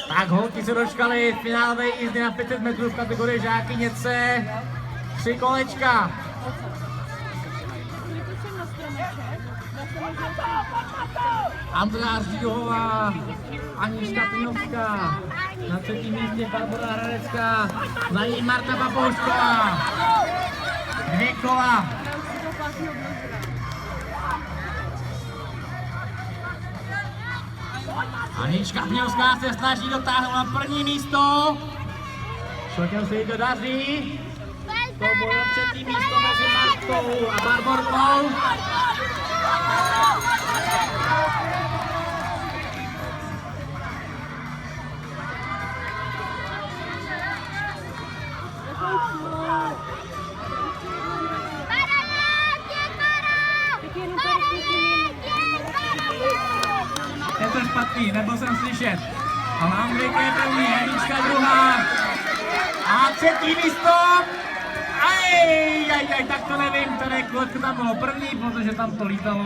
Tak holky se dočkaly finálové jízdy na 500 metrů v kategorii žákyně C. 3 kolečka. Andrea Zdíhová, Anička Pinovská, na 3. místě Barbora Hradecká, za ní Marta Papoušková. 2 kola. Anička Pinovská se snaží dotáhnout na 1. místo. Celkem se jí to daří. To bylo 3. místo mezi Martou a Barborkou. Je to špatný, nebyl jsem slyšet. Ale Andrejka je první, Anička druhá. A 3. místo. Tak to nevím, které kolečko tam bylo první, protože tam to lítalo.